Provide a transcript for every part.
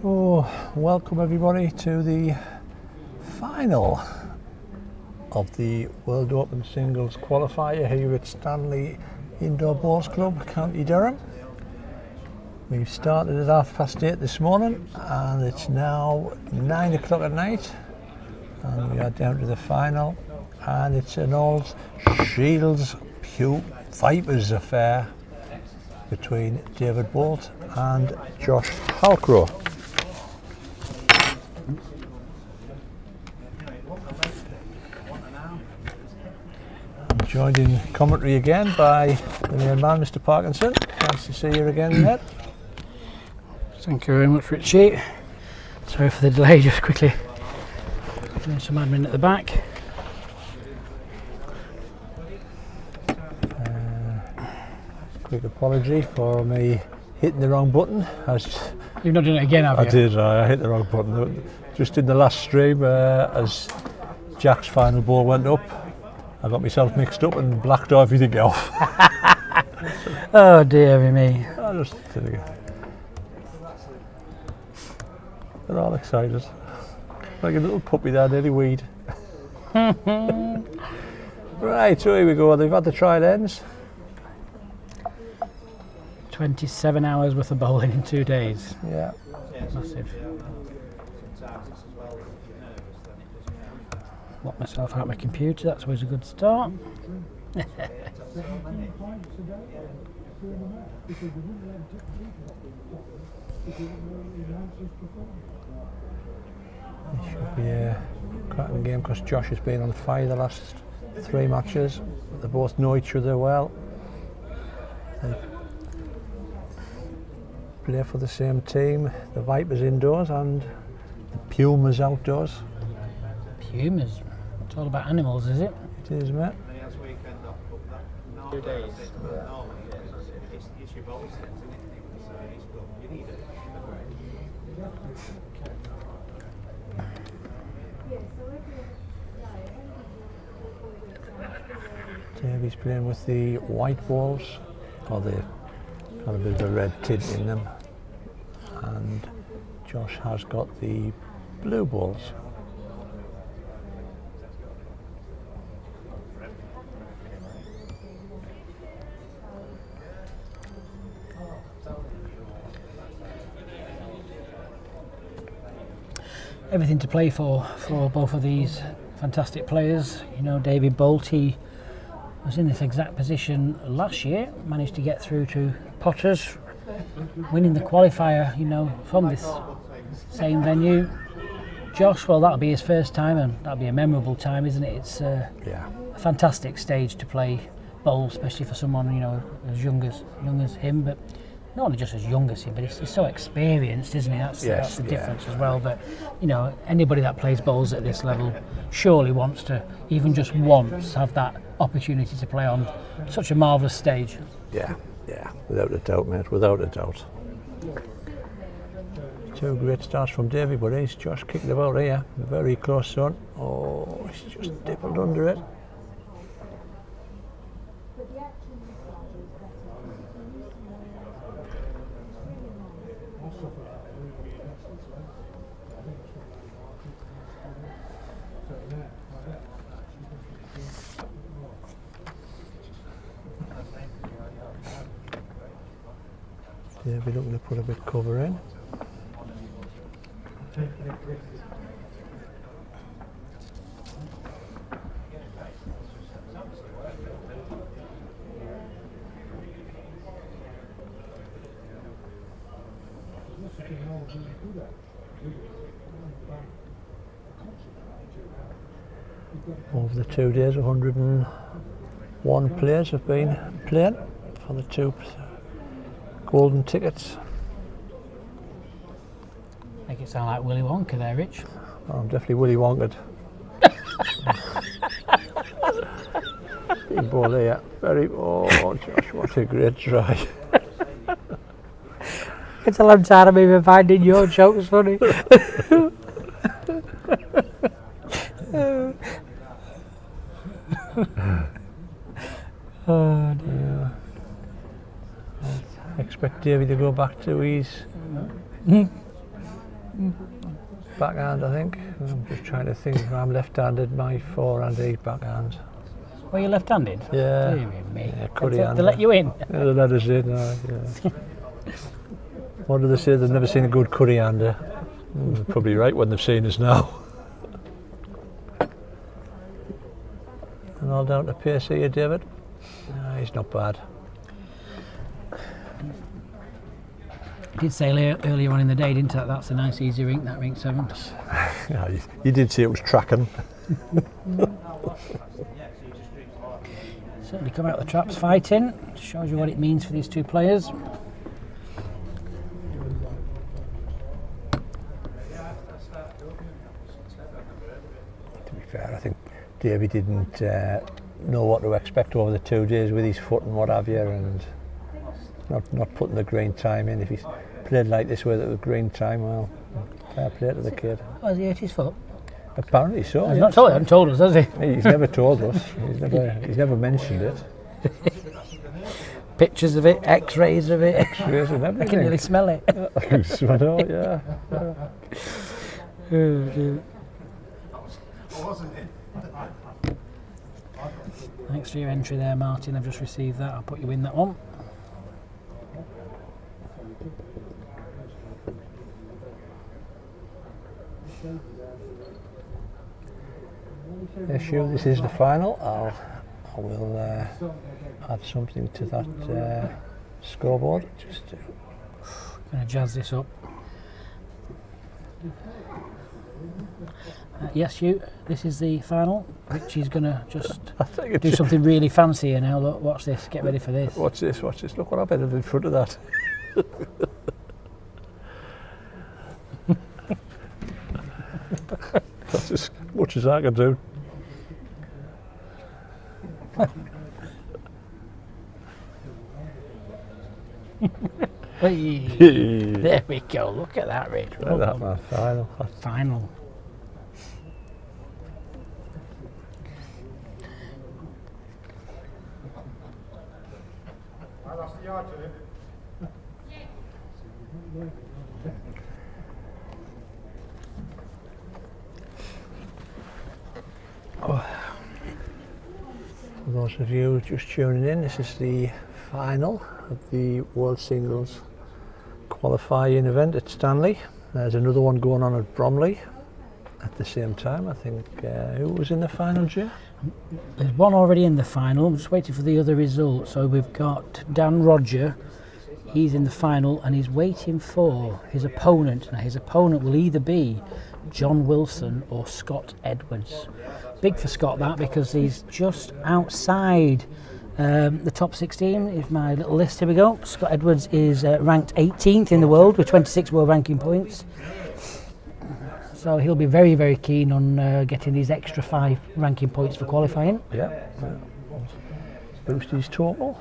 So, welcome everybody to the final of the World Open Singles Qualifier here at Stanley Indoor Bowls Club, County Durham. We've started at 8:30 this morning and it's now 9 o'clock at night and we are down to the final, and it's an old Shields Pew Vipers affair between David Bolt and Josh Halcrow. I'm joined in commentary again by the main man, Mr. Parkinson. Nice to see you again, Ned. Thank you very much, Richie. Sorry for the delay, just quickly doing some admin at the back. Quick apology for me hitting the wrong button. You've not done it again, have you? I did, I hit the wrong button. Just in the last stream, as Jack's final ball went up, I got myself mixed up and blacked everything off. Oh dear me. I just did it again. They're all excited. Like a little puppy there, nearly weed. Right, so here we go. They've had the trial ends. 27 hours worth of bowling in 2 days. Yeah. Massive. Lock myself out my computer, that's always a good start. It should be a cracking game because Josh has been on fire the last 3 matches. They both know each other well. They play for the same team, the Vipers indoors and the Pumas outdoors. Pumas? It's all about animals, is it? It is, mate. 2 days. Davey's playing with the white balls, or the got a bit of a red tint in them, and Josh has got the blue balls. Everything to play for both of these fantastic players. You know, David Bolt, he was in this exact position last year, managed to get through to Potters, winning the qualifier, you know, from this same venue. Josh, well, that'll be his first time and that'll be a memorable time, isn't it? It's a fantastic stage to play bowl, especially for someone, you know, as young as him, but not only just as young as him, but he's so experienced, isn't he? That's the difference as well. But, you know, anybody that plays bowls at this level surely wants to, even just once, have that opportunity to play on such a marvellous stage. Yeah, without a doubt, mate, without a doubt. 2 great starts from Davey, but he's just kicked the ball here. Very close on. Oh, he's just dippled under it. Davey looking to put a bit of cover in. Over the 2 days, 101 players have been playing for the 2 golden tickets. Make it sound like Willy Wonka there, Rich. Oh, I'm definitely Willy Wonkered. Big ball there. Oh, Josh, what a great try. It's a long time I've been finding your jokes funny. Oh dear. I expect Davey to go back to his Backhand, I think. I'm just trying to think. I'm left-handed. My forehand, he's backhand. Well, you're left-handed? Yeah. Dear me. Yeah, Curry-hander. They let you in? Yeah, they let us in. Yeah. What do they say? They've never seen a good curry-hander. Probably right when they've seen us now. And all down to pace here, David. No, he's not bad. Did say earlier on in the day, didn't I? That's a nice easy rink, that rink 7. Yeah, you did say it was tracking. Certainly come out the traps fighting. Shows you what it means for these two players. To be fair, I think Davey didn't know what to expect over the 2 days with his foot and what have you, and not putting the green time in. If he's played like this with it with green time, well, fair play to the kid. Oh, has he hurt his foot? Apparently so. He's not told, he hasn't told us, has he? He's never told us. He's never mentioned it. Pictures of it, X-rays of it. X-rays and everything. I can nearly smell it. I can smell it, yeah. Oh, dear. Thanks for your entry there, Martin. I've just received that. I'll put you in that one. Yes, Hugh, this is the final. I will add something to that scoreboard. Just to Going to jazz this up. Yes, Hugh, this is the final. Richie's going to just do something really fancy here now. Look, watch this. Get ready for this. Watch this, watch this. Look what I've edited in front of that. That's as much as I can do. There we go. Look at that, Rich. Look at that, man. Final. Final. For those of you just tuning in, this is the final of the World Singles Qualifying event at Stanley. There's another one going on at Bromley at the same time. I think who was in the final, Jay? There's one already in the final. I'm just waiting for the other result. So we've got Dan Roger. He's in the final and he's waiting for his opponent. Now his opponent will either be John Wilson or Scott Edwards. Big for Scott that, because he's just outside the top 16. If my little list, here we go. Scott Edwards is ranked 18th in the world with 26 world ranking points. So he'll be very, very keen on getting these extra 5 ranking points for qualifying. Yeah. Boost his total.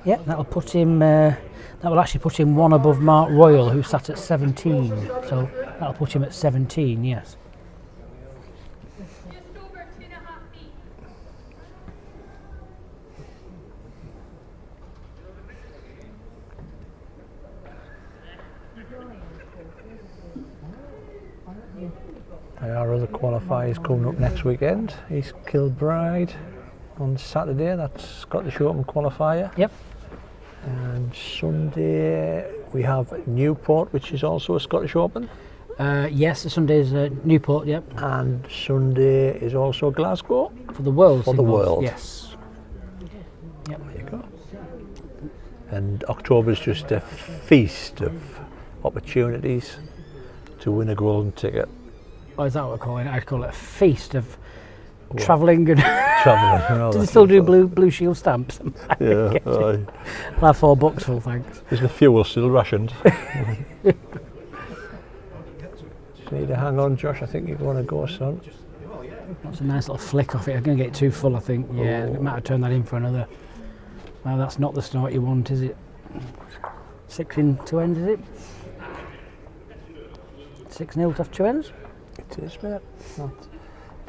Yeah, that'll put him. That will actually put him one above Mark Royal, who sat at 17. So that'll put him at 17. Yes. Our other qualifiers coming up next weekend. East Kilbride on Saturday. That's Scottish Open qualifier. Yep. And Sunday we have Newport, which is also a Scottish Open. Yes, the Sunday's Newport. Yep. And Sunday is also Glasgow For the world. for the singles, world. Yes. Yep. There you go. And October's just a feast of opportunities to win a golden ticket. Oh, is that what I call it? I'd call it a feast of travelling and Travelling. do they still do blue shield stamps? Yeah. I'll have 4 bucks full, thanks. Is the fuel still rationed? Just need to hang on, Josh. I think you're going to go, son. That's a nice little flick off it. I'm going to get too full, I think. Yeah, I might have turned that in for another. Well, that's not the snort you want, is it? 6 in 2 ends, is it? 6-0 off 2 ends? It is, mate.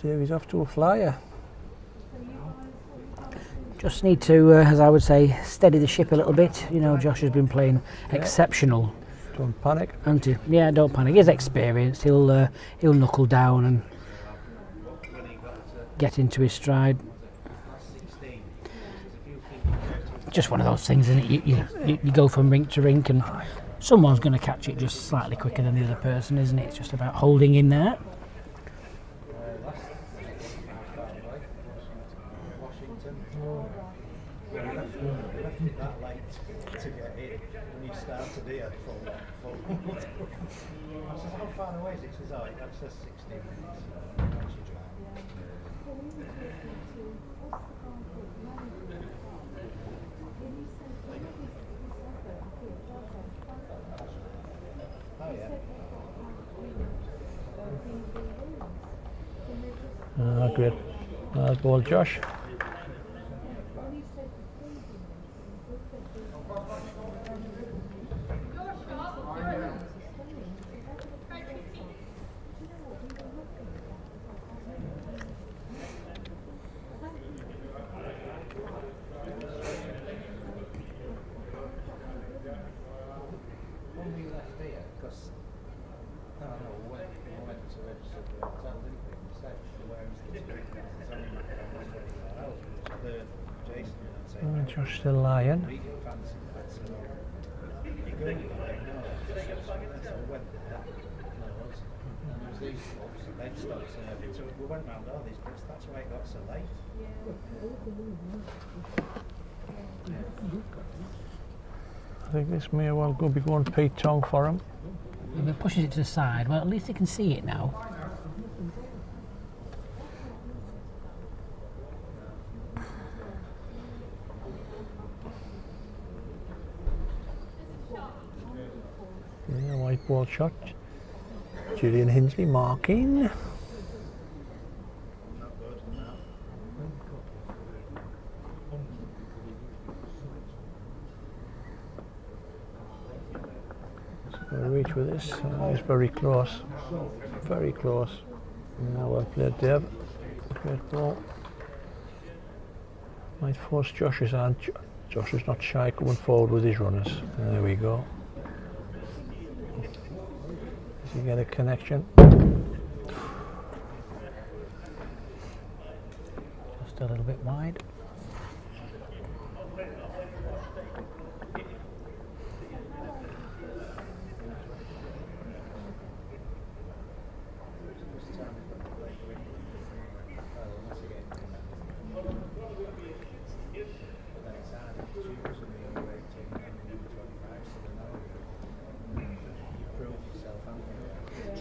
Davey's off to a flyer. Just need to, as I would say, steady the ship a little bit. You know, Josh has been playing exceptional Don't panic. Yeah, don't panic. He's experienced. He'll knuckle down and get into his stride. Just one of those things, isn't it? You go from rink to rink, and someone's going to catch it just slightly quicker than the other person, isn't it? It's just about holding in there. How far away is it? Says, oh, that says 16 minutes. Oh, yeah. Great. Nice ball, Josh. Josh still lying. We went round all these bits, that's why it got so late. I think this may well be going Pete Tong for him. If he pushes it to the side, well, at least he can see it now. Yeah, white ball shot. Julian Hinsley marking. Reach with this. It's very close. Very close. Yeah, well played, Dave. Great ball. Might force Josh's hand. Josh is not shy coming forward with his runners. There we go. Does he get a connection? Just a little bit wide.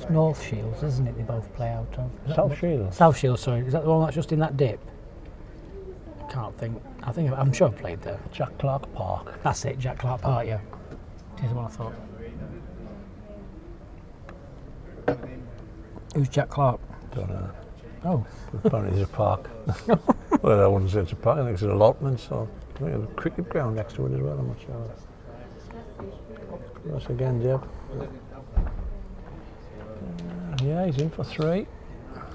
North Shields, isn't it? They both play out of. South Shields. South Shields, sorry. Is that the one that's just in that dip? I can't think. I'm sure I've played there. Jack Clark Park. That's it, Jack Clark Park, yeah. It is the one I thought. Who's Jack Clark? Don't know. Oh. Apparently it's a park. Well, I wouldn't say it's a park. I think it's an allotment, so I think there's a cricket ground next to it as well. I'm not sure. Once again, Jeb. Yeah, he's in for 3. I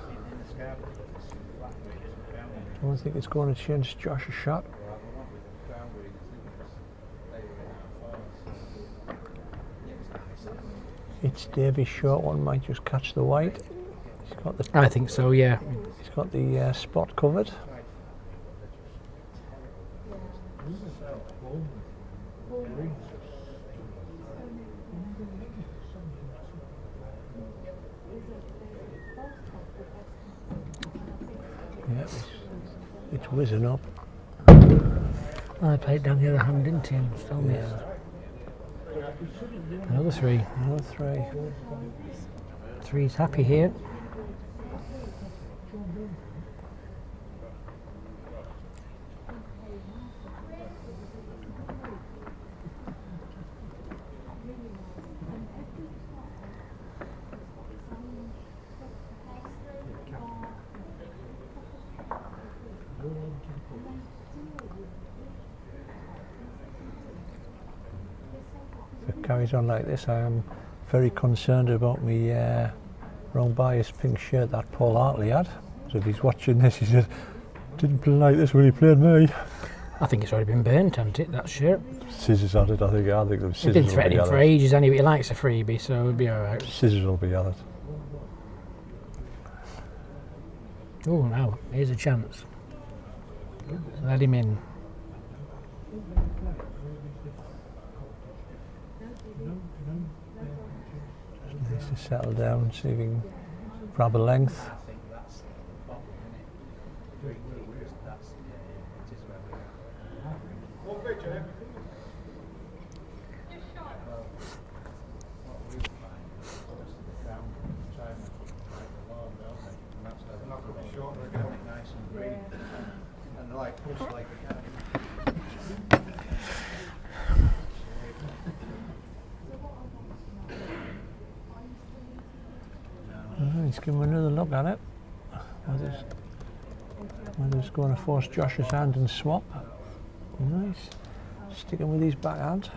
don't think it's going to change Josh's shot. It's Davy's short one, might just catch the white. He's got the. I think so, yeah. He's got the spot covered. Yeah, it's whizzing up. I played down the other hand, didn't he? And still missed. Another 3. Another 3. 3's happy here. If it carries on like this, I am very concerned about me wrong bias pink shirt that Paul Hartley had. So if he's watching this, he said, didn't play like this when he played me. I think it's already been burnt, hasn't it, that shirt? Scissors on it, I think. I think the He's scissors been will be threatening on for it. ages, and he likes a freebie, so it'll be alright. Scissors will be on it. Oh, now, here's a chance. Let him in. Needs to settle down and see if he can grab a length. Let's give him another look at it. Whether he's going to force Josh's hand and swap. Nice. Sticking with his backhand.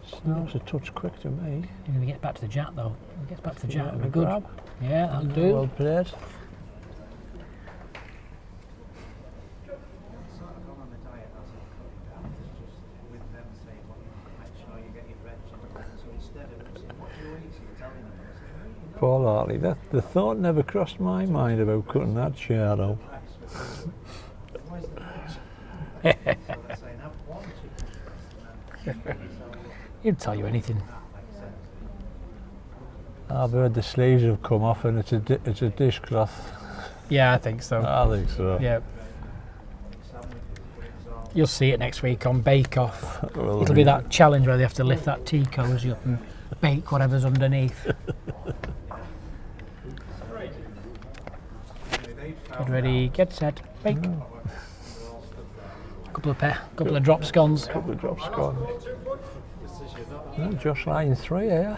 Smells a touch quick to me. He's going to get back to the jack though. He gets back to the jack. Yeah, It'll be good. grab. Yeah, that'll do. Well played. Paul Hartley, the thought never crossed my mind about cutting that chair up. He'd tell you anything. I've heard the sleeves have come off and it's a dishcloth. Yeah, I think so. I think so. Yeah. You'll see it next week on Bake Off. Well, It'll be that challenge where they have to lift that tea cosy up and bake whatever's underneath. Get ready, get set, bake. Couple of drop scones. Couple of drops gone. Oh, Josh line 3 here.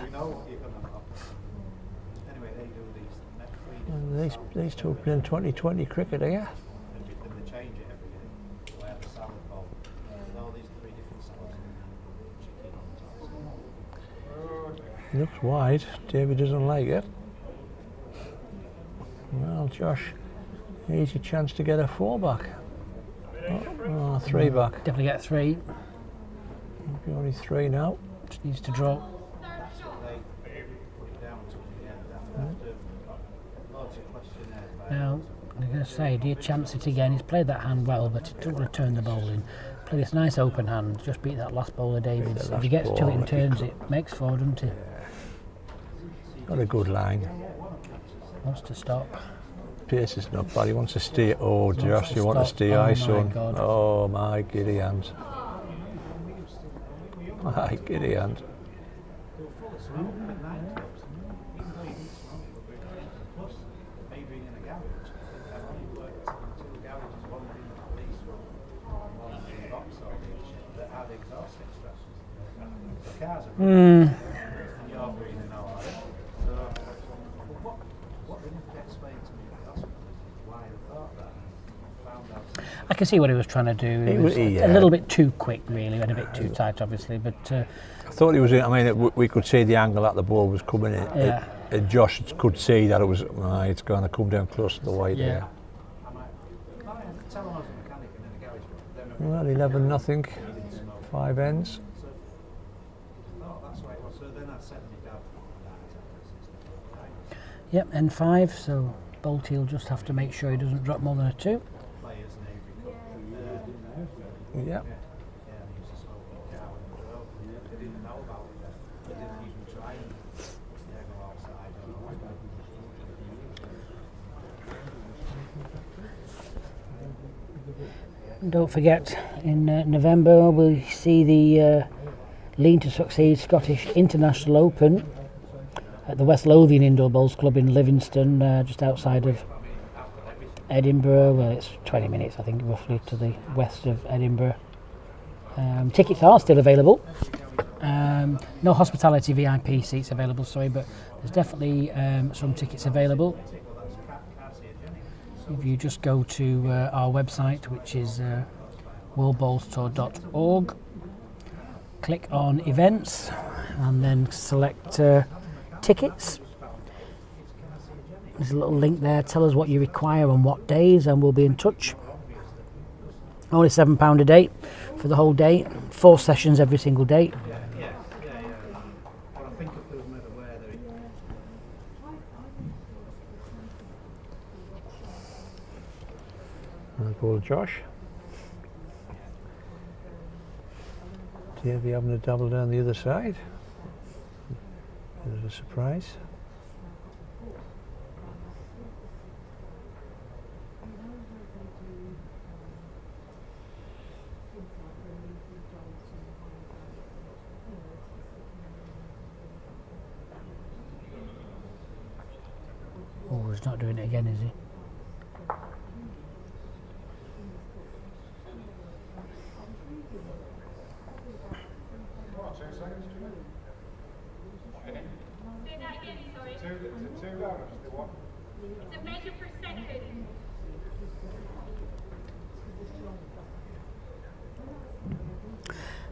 And these two are playing 2020 cricket here. Looks wide. David doesn't like it. Well, Josh, here's your chance to get a 4 back. Oh, 3 back. Definitely get 3. Only 3 now. Just needs to draw. Now, I'm going to say, do you chance it again? He's played that hand well, but he doesn't want to turn the ball in. Play this nice open hand, just beat that last bowler David's. If he gets to it and turns it, makes 4, doesn't he? Got a good line. Wants to stop. Pace is not bad. He wants to stay. Oh, Josh, you want to stay Oh high, my son. God. Oh, my giddy hand. My giddy hand. I can see what he was trying to do. It was a little bit too quick, really, and a bit too tight, obviously. But I thought he was in. I mean, we could see the angle that the ball was coming in. Yeah. Josh could see that it was. It's going to come down close to the white there. Well, 11-0. 5 ends. Yep, N5. So Bolty will just have to make sure he doesn't drop more than a 2. Yeah. And don't forget, in November we'll see the Lean to Succeed Scottish International Open at the West Lothian Indoor Bowls Club in Livingston, just outside of Edinburgh. Well, it's 20 minutes, I think, roughly to the west of Edinburgh. Tickets are still available. No hospitality VIP seats available, sorry, but there's definitely some tickets available. If you just go to our website, which is worldbowlstour.org, click on events and then select tickets. There's a little link there. Tell us what you require on what days, and we'll be in touch. Only £7 a day for the whole day. 4 sessions every single day. Yeah. But I think if they were made aware that it... I'll go to Josh. Davey having a double down the other side. There's a surprise. Oh, he's not doing it again, is he? It's a measure per second.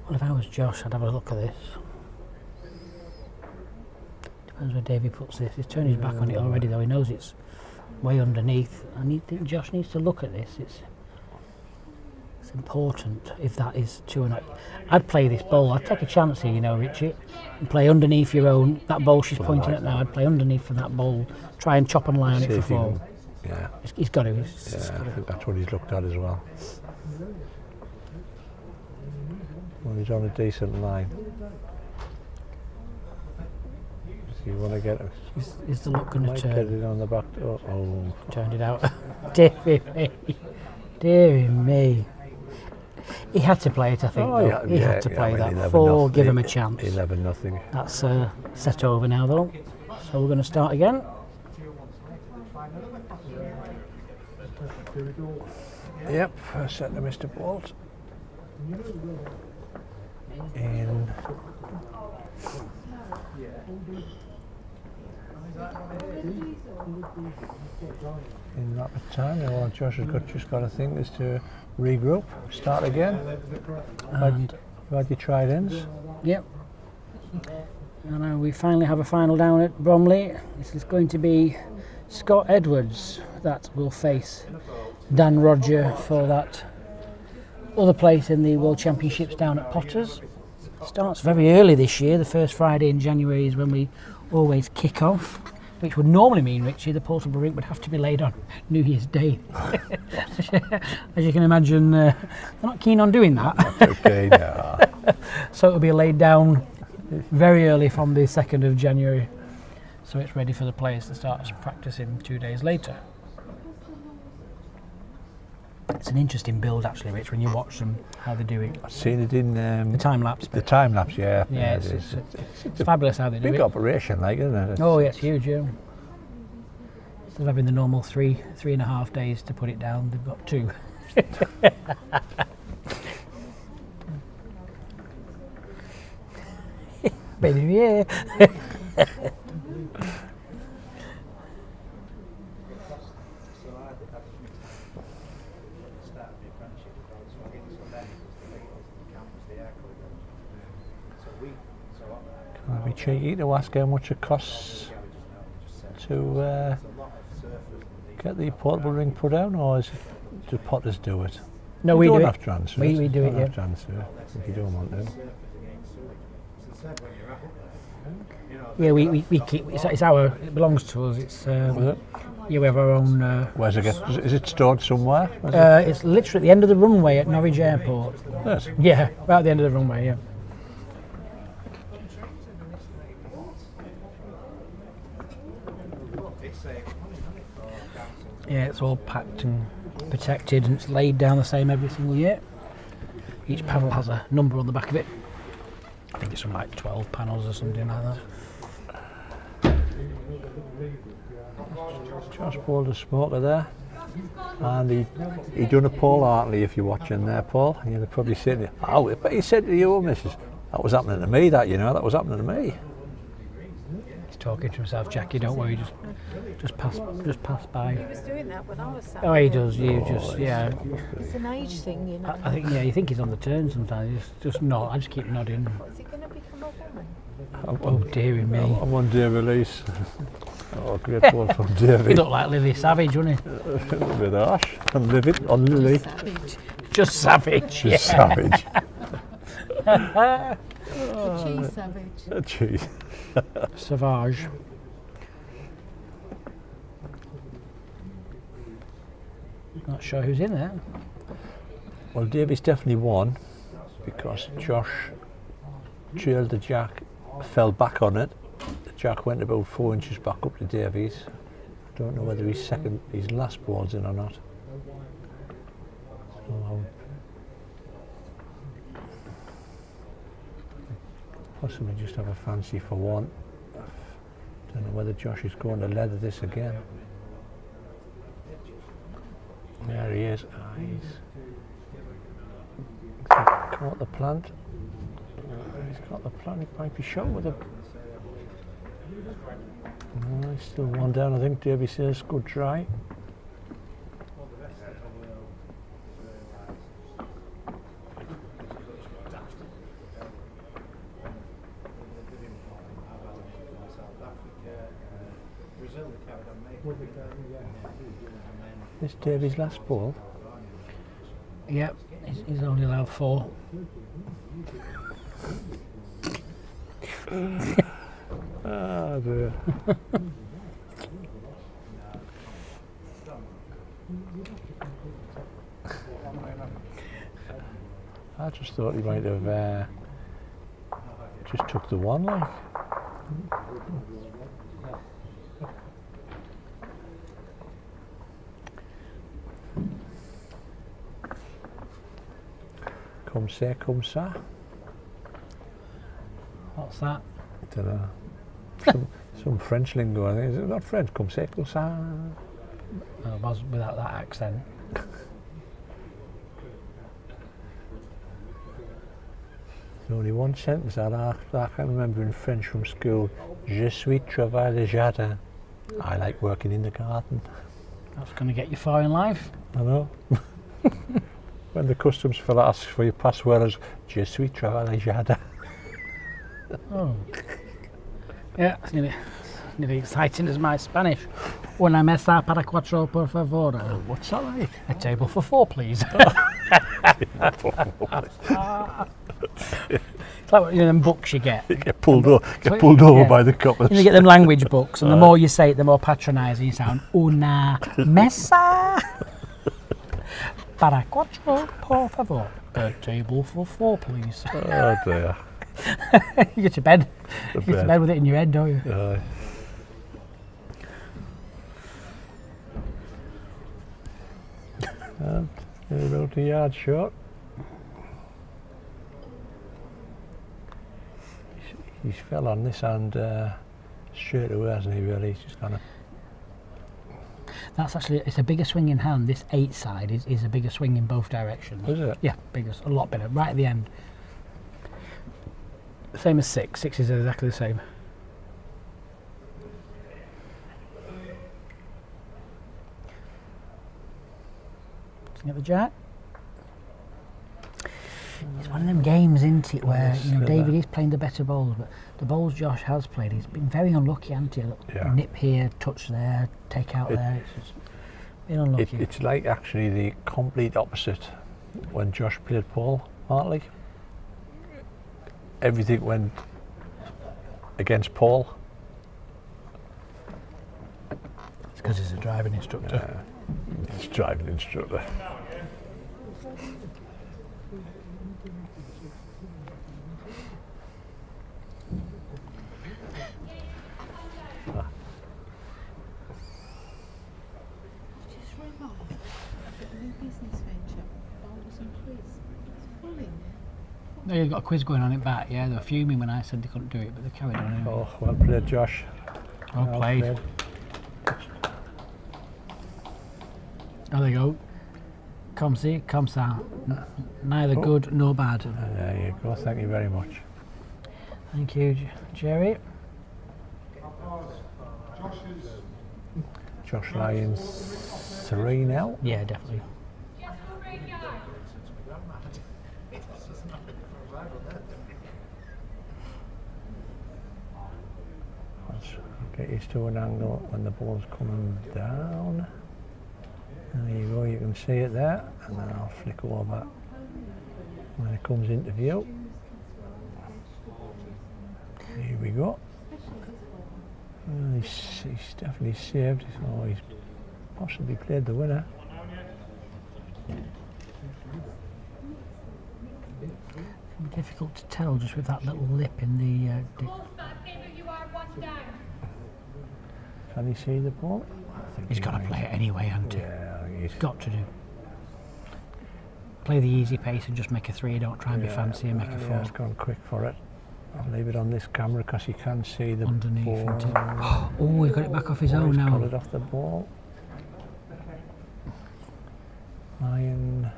Well, if I was Josh, I'd have a look at this. Depends where Davey puts this. He's turned his back on it already, though. He knows it's way underneath. I think Josh needs to look at this. It's important if that is true or not. I'd play this bowl. I'd take a chance here, you know, Richie, and play underneath your own. That bowl she's pointing at now, I'd play underneath for that bowl. Try and chop and lie on it for 4. Yeah. He's got to. I think that's what he's looked at as well. Well, he's on a decent line. So you want to get him. Is the look going to turn? Get it on the back. Oh. Turned it out. Dear me. Dear me. He had to play it, I think. Oh, he had to play that. 4, give him a chance. 11-0. That's set over now, though. So we're going to start again. Yep, first set to Mr. Bolt. In that time, well, Josh has just got to think is to regroup, start again. And You had your try-ins. yep. And we finally have a final down at Bromley. This is going to be Scott Edwards that will face Dan Roger for that other place in the World Championships down at Potters. Starts very early this year. The first Friday in January is when we always kick off, which would normally mean, Richie, the portable rink would have to be laid on New Year's Day. As you can imagine, they're not keen on doing that. Okay, no. So it'll be laid down very early from the 2nd of January. So it's ready for the players to start practicing 2 days later. It's an interesting build, actually, Rich, when you watch them, how they do it. I've seen it in The time lapse. the time lapse, yeah. Yeah, it it's is. it's fabulous how they do Big it. operation, like, isn't it? Oh, yeah, it's huge, yeah. Instead of having the normal 3.5 days to put it down, they've got 2. Baby, yeah. Can I be cheeky to ask how much it costs to get the portable ring put down, or do Potters do it? No, You we don't do have it. transfers. We do You it, don't have yeah. transfer if you don't want to. Yeah, we keep. It's our. It belongs to us. It's. Is it? Yeah, we have our own. Where's it? Is it stored somewhere? It's literally at the end of the runway at Norwich Airport. Yes. Yeah, right at the end of the runway. Yeah. Yeah, it's all packed and protected, and it's laid down the same every single year. Each panel has a number on the back of it. I think it's from like 12 panels or something like that. Josh bowled a smoker there, and he done a Paul Hartley. If you're watching there, Paul, and you're probably saying, "Oh, but he said to you, Mrs. That was happening to me. That that was happening to me." He's talking to himself, Jackie. Don't worry, just pass by. He was doing that when I was sat. Oh, he does. Yeah. It's an age thing, you know. I think you think he's on the turn sometimes. Just nod. I just keep nodding. Is he going to become a woman? Oh dearie me. I'm on day release. Oh, great ball from Davy. He looked like Lily Savage, wouldn't he? A little bit harsh on Lily. Savage. Just savage. Just savage. Cheese savage. Cheese. Savage. Not sure who's in there. Well, Davy's definitely won because Josh trailed the jack, fell back on it. The jack went about 4 inches back up to Davies. Don't know whether his last ball's in or not. So, possibly just have a fancy for one. Don't know whether Josh is going to leather this again. There he is. He's caught the plant. He's got the plant. He might be shot with a. No, he's still one down. I think Davy says good try. This Davy's last ball. Yep, he's only allowed 4. Ah, dear. I just thought he might have just took the one, like. Comme c'est, comme ça. What's that? I don't know. Some French lingo, I think. Is it not French? Comme c'est, comme ça. I was without that accent. There's only one sentence that I can remember in French from school. Je suis travail de jardin. I like working in the garden. That's going to get you far in life. I know. When the customs fella asks for your password as Je suis travail de jardin. Oh. Yeah, it's nearly exciting as my Spanish. Una mesa para 4, por favor. What's that like? A table for 4, please. It's like them books you get. Get pulled over by the coppers. You get them language books, and the more you say it, the more patronising you sound. Una mesa para 4, por favor. A table for 4, please. Oh dear. You get to bed. You get to bed with it in your head, don't you? And about a yard short. He's fell on this hand straight away, hasn't he, really? He's just kind of... That's actually, it's a bigger swing in hand. This 8 side is a bigger swing in both directions. Is it? Yeah, bigger, a lot bigger, right at the end. Same as 6. 6 is exactly the same. Get the jack. It's one of them games, isn't it, where David is playing the better bowls, but the bowls Josh has played, he's been very unlucky, hasn't he? Nip here, touch there, take out there. It's just been unlucky. It's like actually the complete opposite when Josh played Paul Hartley. Everything went against Paul. It's because he's a driving instructor. He's a driving instructor. Just remarked that the new business venture, bowls and quiz, it's full in there. No, you've got a quiz going on it back, yeah. They were fuming when I said they couldn't do it, but they carried on anyway. Oh, well played, Josh. Well played. Oh, there you go. Come see, come ça. Neither good nor bad. There you go. Thank you very much. Thank you, Jerry. Josh Lyons 3 now. Yeah, definitely. Get used to an angle when the ball's coming down. There you go, you can see it there, and then I'll flick over when it comes into view. Here we go. He's definitely saved. Oh, he's possibly played the winner. It'll be difficult to tell just with that little lip in the. Ball start, favour, you are 1 down. Can he see the ball? He's got to play it anyway, hasn't he? Yeah, I think he's Got to do. Play the easy pace and just make a 3. Don't try and be fancy and make a 4. Yeah, it's gone quick for it. I'll leave it on this camera because you can see the Underneath, ball. isn't it? Oh, he's got it back off his own He's now. got it off the ball. Iron.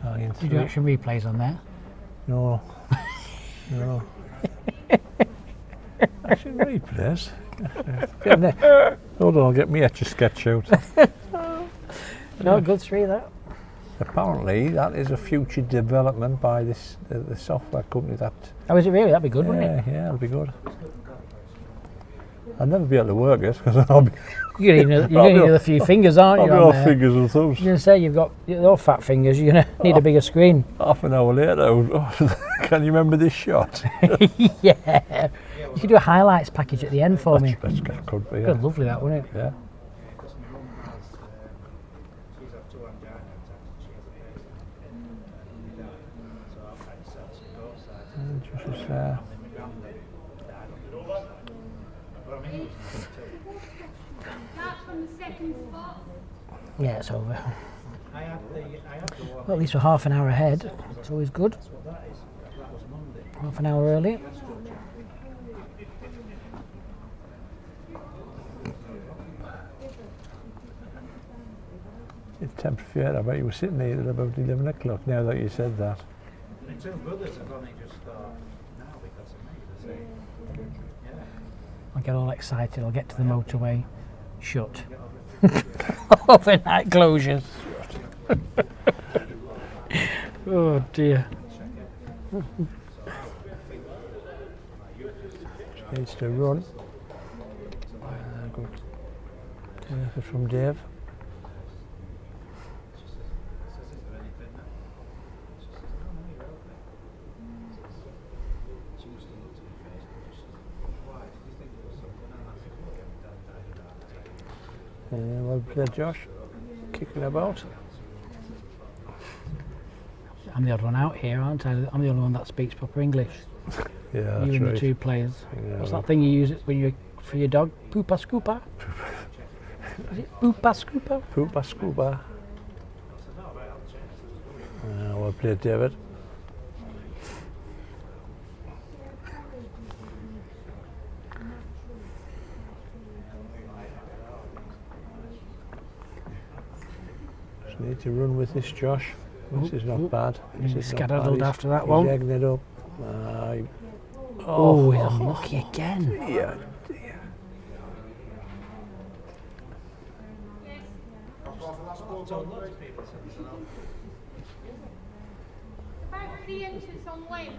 Iron Did you actually replays on there? No. No. I should replays. Hold on, I'll get me etch a sketch out. No, good 3 that. Apparently, that is a future development by this the software company that. Oh, is it really? That'd be good, wouldn't it? Yeah, it'll be good. I'll never be able to work it because I'll be. You're going to need a few fingers, aren't I'll you? be on all there? fingers and thumbs. You're going to say you're all fat fingers. You're going to need a bigger screen. Half an hour later, can you remember this shot? Yeah. You could do a highlights package at the end for me. That's could be. Good, lovely that, wouldn't it? Yeah. Because my mum has, she's had 2 angina attacks and she has a pacemaker. So I've had to sell some goat sides. Just as, And then my granddad died on the other side. But I mean, it was too. Start from the second spot. Yeah, it's over. I had the one. Well, at least we're half an hour ahead. It's always good. That's what that is. That was Monday. Half an hour early. It's 10:30. I bet you were sitting there at about 11 o'clock now that you said that. My 2 brothers have only just thought now because of me. They say, yeah. I'll get all excited. I'll get to the motorway. Shut. Overnight closures. Oh dear. Needs to run. Good. Effort from Dave. Well played, Josh. Kicking about. I'm the odd one out here, aren't I? I'm the only one that speaks proper English. Yeah, that's You and right. the 2 players. Yeah, What's that thing you use when you for your dog? Poopa scoopa? Is it Poopa scoopa? Poopa scuba. Well played, David. Just need to run with this, Josh. This is not bad. This He's is not bad. skedaddled He's- after that he's one. egging it up. Oh, he's unlucky again. Yeah. About 3 inches on length.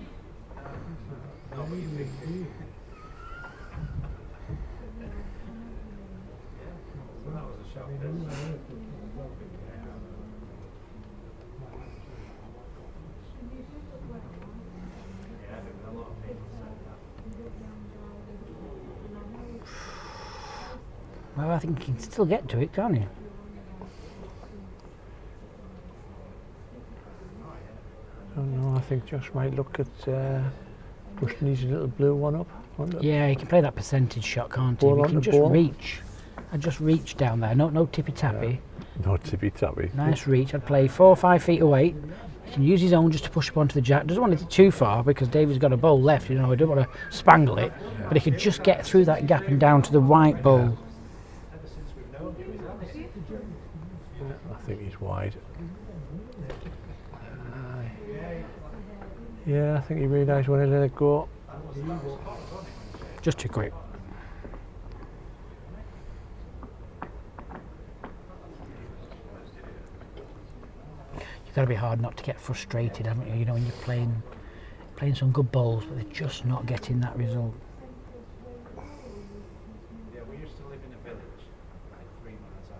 Well, I think he can still get to it, can't he? I don't know. I think Josh might look at pushing his little blue one up. Yeah, he can play that percentage shot, can't he? Ball He on can the just ball. reach. I'd just reach down there. No tippy tappy. No tippy tappy. Nice reach. I'd play 4 or 5 feet away. He can use his own just to push up onto the jack. Doesn't want it too far because David's got a bowl left. You know, he don't want to spangle it, but he could just get through that gap and down to the white bowl. I think he's wide. Yeah, I think he realised when he let it go. Just too quick. You've got to be hard not to get frustrated, haven't you? You know, when you're playing playing some good bowls, but they're just not getting that result. Yeah, we used to live in a village, like 3 miles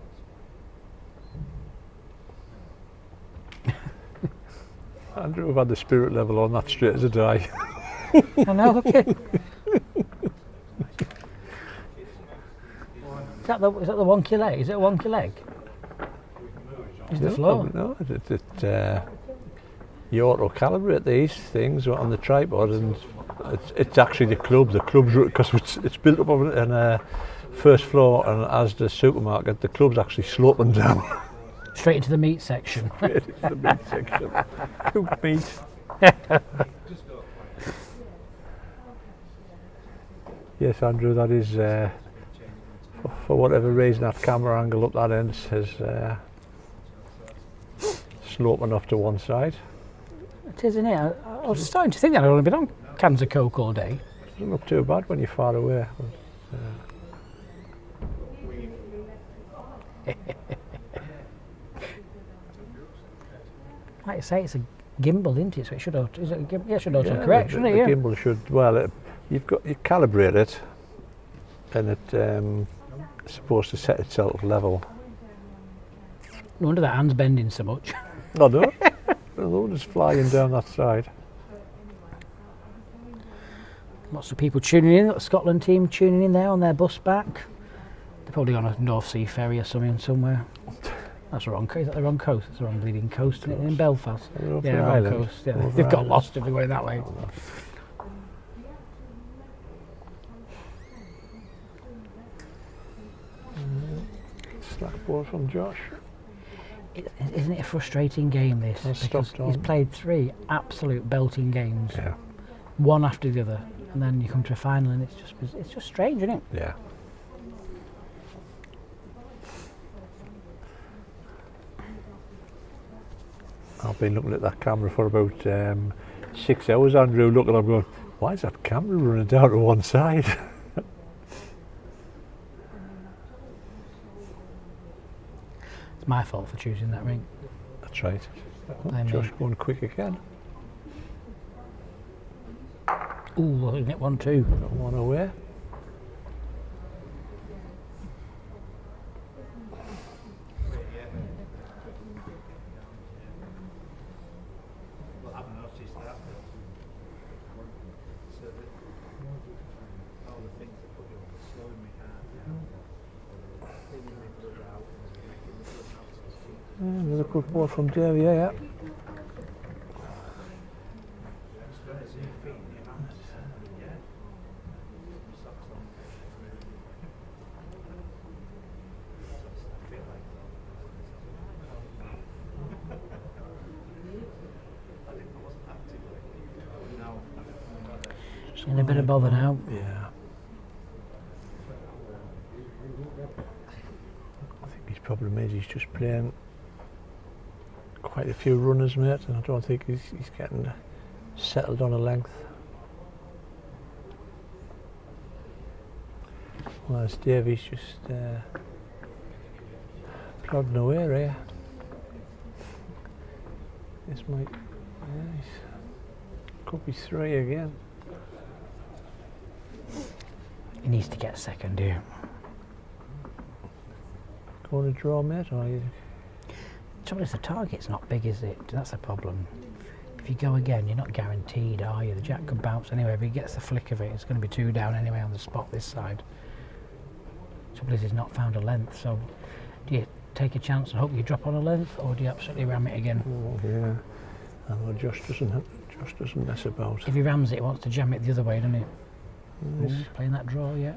out. Andrew, we've had the spirit level on that straight as a die. I know, okay. Is that the wonky leg? Is it a wonky leg? Is the floor? No, you auto calibrate these things on the tripod, and it's actually the club. The club's because it's built up on a first floor, and as the supermarket, the club's actually sloping down. Straight into the meat section. Straight into the meat section. Cooked meat. Yes, Andrew, that is for whatever reason that camera angle up that end has sloping off to one side. It is, isn't it? I was starting to think that I'd only been on cans of Coke all day. Doesn't look too bad when you're far away. Like I say, it's a gimbal, isn't it? So it should auto. Is it a gimbal? Yeah, it should auto correct, shouldn't it? The Yeah. gimbal should. Well, you calibrate it, and it's supposed to set itself level. No wonder that hand's bending so much. I know. The load is flying down that side. Lots of people tuning in. The Scotland team tuning in there on their bus back. They're probably on a North Sea ferry or something somewhere. That's the wrong coast. Is that the wrong coast? It's the wrong bleeding coast, isn't it? In Belfast. Over Yeah, the wrong island. coast. Yeah, Over they've got island. lost if they're going that way. Slack ball from Josh. Isn't it a frustrating game, this? That's Because stopped he's on. played 3 absolute belting games, Yeah. one after the other, and then you come to a final and it's just strange, isn't it? Yeah. I've been looking at that camera for about 6 hours, Andrew, looking at it going, why is that camera running down to one side? It's my fault for choosing that ring. That's right. Blame me. Josh going quick again. Ooh, isn't it 1-2? Got one away. Well, I've noticed that. So that all the things that put you on are slowing me down. Cleaning my blood out and making the blood not so steep. Another good ball from Davey, yeah. In a bit of bother now. Yeah. I think his problem is he's just playing quite a few runners, mate, and I don't think he's getting settled on a length. Whereas Davey's just plodding away here. This might, could be 3 again. He needs to get second here. Going to draw, mate, or you? Trouble is the target's not big, is it? That's a problem. If you go again, you're not guaranteed, are you? The jack could bounce anyway. If he gets the flick of it, it's going to be 2 down anyway on the spot this side. Trouble is he's not found a length, so do you take a chance and hope you drop on a length, or do you absolutely ram it again? Oh, yeah. I know Josh doesn't mess about. If he rams it, he wants to jam it the other way, doesn't he? Ooh, playing that draw, yeah.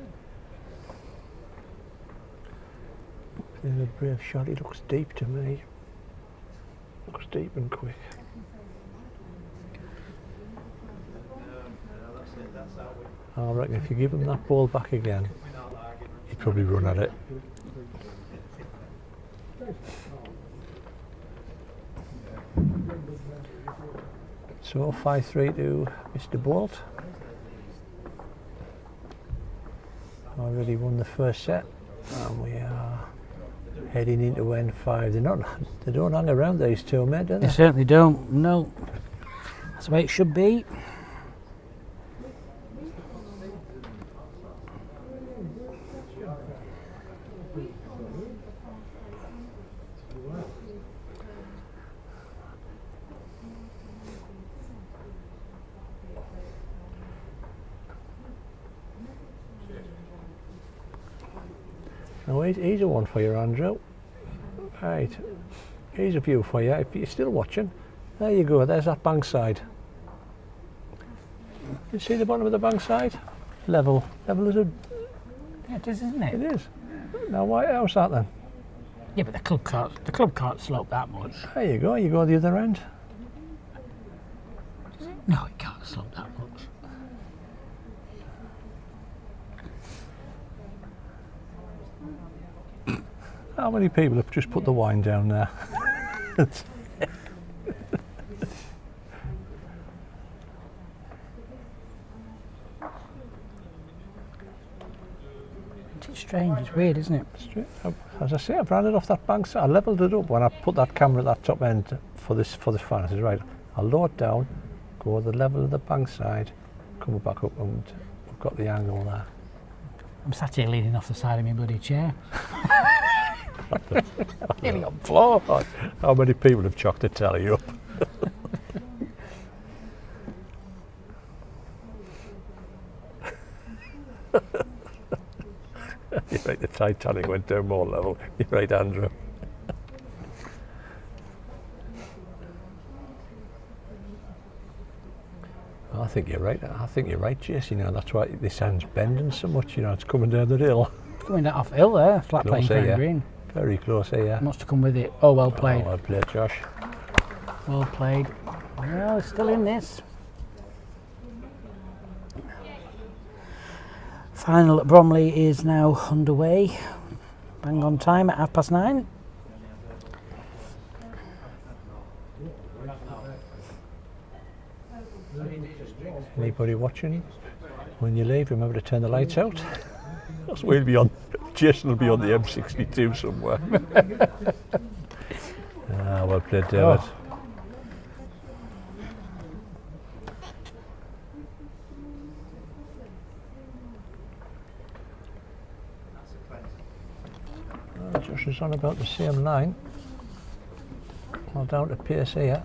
Playing a brave shot. He looks deep to me. Looks deep and quick. I reckon if you give him that ball back again, he'd probably run at it. So 5-3 to Mr. Bolt. Already won the first set, and we are heading into N5. They don't hang around, these two, mate, do They they? certainly don't, no. That's the way it should be. here's a one for you, Andrew. Right, here's a view for you. If you're still watching, there you go. There's that bank side. You see the bottom of the bank side? Level as a. Yeah, it is, isn't it? It is. Now, how's that then? Yeah, but the club can't slope that much. There you go. You go the other end. No, it can't slope that much. How many people have just put the wine down there? It's strange. It's weird, isn't it? As I say, I've ran it off that bank side. I levelled it up when I put that camera at that top end for this fan. I said, right, I'll lower it down, go the level of the bank side, come back up, and we've got the angle there. I'm sat here leaning off the side of my bloody chair. Nearly on the floor. How many people have chucked the telly up? You're right, the Titanic went down more level. You're right, Andrew. I think you're right. I think you're right, Jace. You know, that's why this end's bending so much. You know, it's coming down the hill. It's coming down off hill there. Flat playing Close, green. Very close here. Must have come with it. Oh, well played. Oh, well played, Josh. Well played. Well, it's still in this. Final at Bromley is now underway. Bang on time at 9:30. Anybody watching? When you leave, remember to turn the lights out. That's we'll be on. Jason will be on the M62 somewhere. Well played, David. Oh. Josh is on about the same line. Well, down to pace here.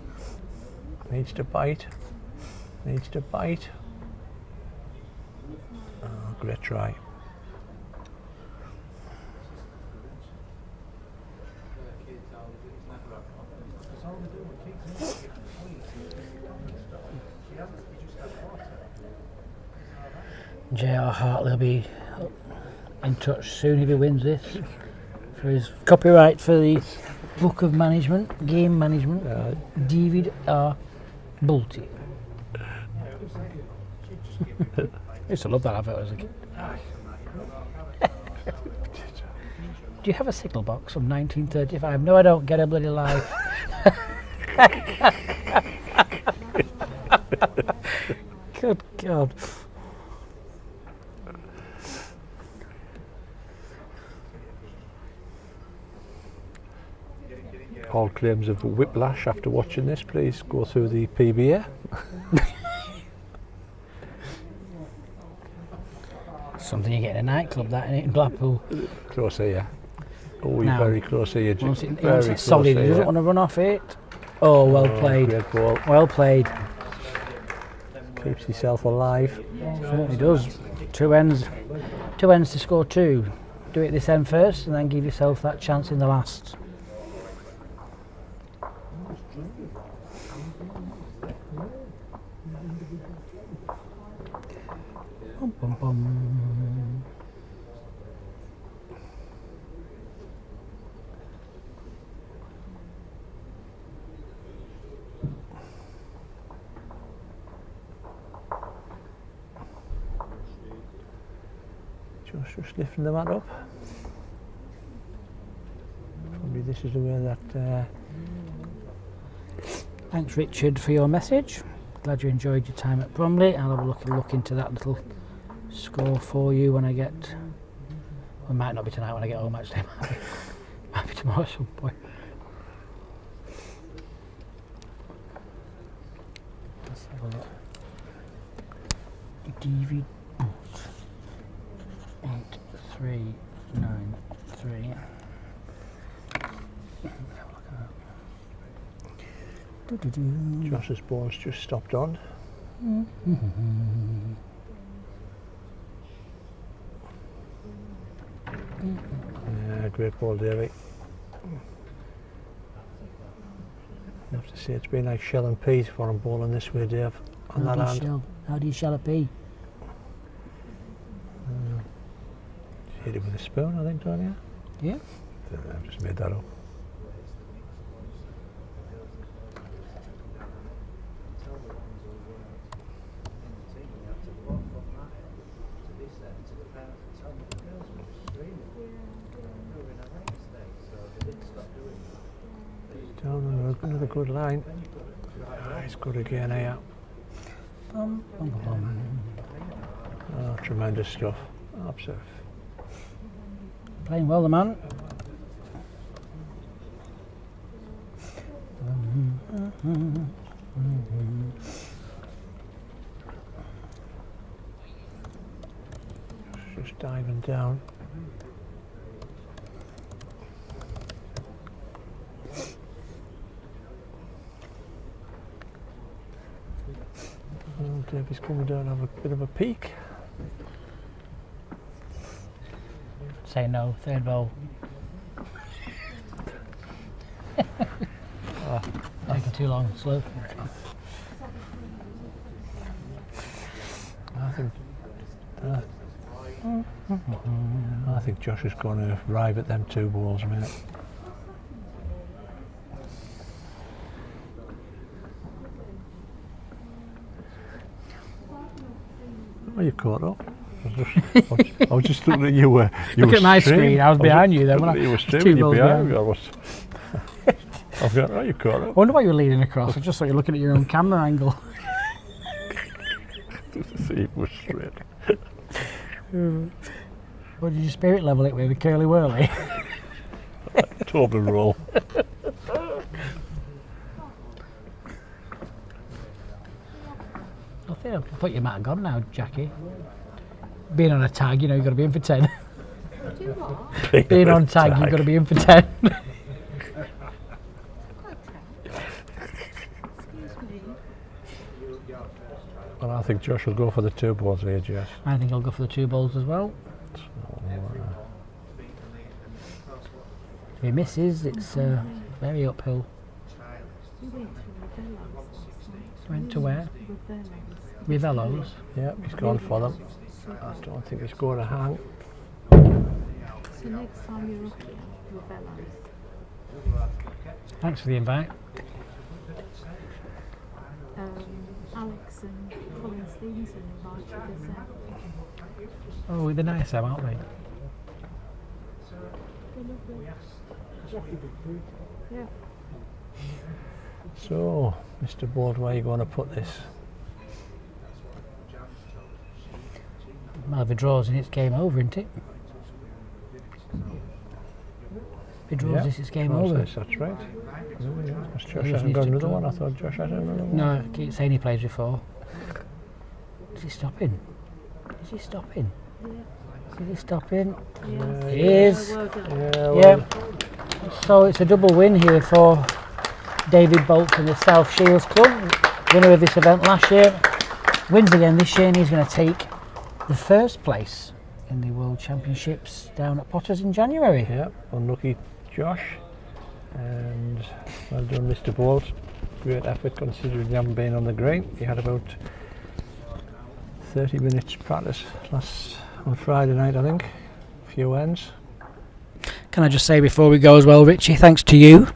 Needs to bite. Needs to bite. Oh, great try. J.R. Hartley will be in touch soon if he wins this for his copyright for the book of management, game management. David R. Bolte. I used to love that advert as a kid. Do you have a signal box from 1935? No, I don't. Get a bloody life. Good God. All claims of whiplash after watching this, please go through the PBA. Something you get in a nightclub, that in Blackpool. Close here. Oh, you're Now, very close here. Once Very it's solid, he here. doesn't want to run off it. Oh, well played. Great ball. Well played. Keeps himself alive. Certainly does. Two ends to score two. Do it this end first, and then give yourself that chance in the last. Bum, bum, bum. Just lifting the mat up. Probably this is the way that. Thanks, Richard, for your message. Glad you enjoyed your time at Bromley. I'll have a look into that little score for you when I get. Well, it might not be tonight when I get home, actually. Might be tomorrow at some point. Let's have a look. David Bolt. 8393. Josh's ball's just stopped on. great ball, Davey. I have to say it's been like shell and peas for him bowling this way, Dave. On that hand. How do you shell a pea? Hit it with a spoon, I think, don't you? Yeah. I've just made that up. Down another good line. He's good again here. Oh, tremendous stuff. Absolutely. Playing well, the man. Just diving down. Davey's coming down to have a bit of a peek. Say no, third ball. Taking too long, slow. I think Josh is going to arrive at them 2 balls, mate. Oh, you caught up. I was just looking at you. Look at my screen. I was behind you then. You were streaming. You behind me. I've got. Oh, you caught up. I wonder why you were leaning across. I just thought you were looking at your own camera angle. To see if it was straight. What did you spirit level it with? A curly whirly? Tobin roll. I thought you might have gone now, Jackie. Being on a tag, you know, you've got to be in for 10. Do what? Being on tag, you've got to be in for 10. Okay. Excuse me. Well, I think Josh will go for the 2 balls here, Jess. I think I'll go for the 2 balls as well. If he misses, it's very uphill. Went to where? Rivello's. Yep, he's gone for them. I don't think he's going to hang. So next time you're up here, Ravello's. Thanks for the invite. Alex and Colin Stevenson invited us out. Oh, they're nice, them, aren't they? Yeah. So, Mr. Board, where are you going to put this? Well, if it draws and it's game over, isn't it? If it draws this, it's game over. That's right. Josh hasn't got another one. I thought Josh had another one. No, I keep saying he plays before. Is he stopping? Is he stopping? Yeah. Is he stopping? Yeah. He is. Well done. Yeah, well, Yeah. So it's a double win here for David Bolt from the South Shields Club, winner of this event last year. Wins again this year, and he's going to take the first place in the World Championships down at Potters in January. yeah, unlucky Josh. And well done, Mr. Bolt. Great effort considering you haven't been on the green. He had about 30 minutes practice on Friday night, I think. A few ends. Can I just say before we go as well, Richie, thanks to you.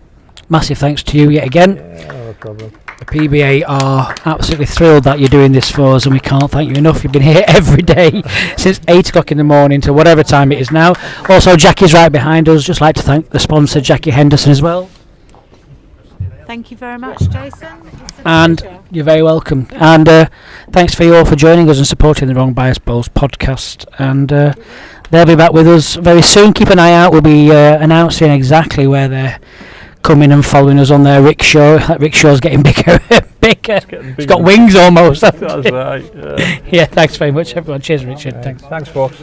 Massive thanks to you yet again. Yeah, no problem. The PBA are absolutely thrilled that you're doing this for us, and we can't thank you enough. You've been here every day since 8 o'clock in the morning to whatever time it is now. Also, Jackie's right behind us. Just like to thank the sponsor, Jackie Henderson, as well. Thank you very much, Jason. It's a And pleasure. you're very welcome. And thanks for you all for joining us and supporting the Wrong Bias Bowls podcast. And they'll be back with us very soon. Keep an eye out. We'll be announcing exactly where they're coming and following us on their rickshaw. That rickshaw's getting bigger and bigger. It's got wings almost. That's right. Yeah. Yeah, thanks very much, everyone. Cheers, Richard. Thanks. Thanks, folks.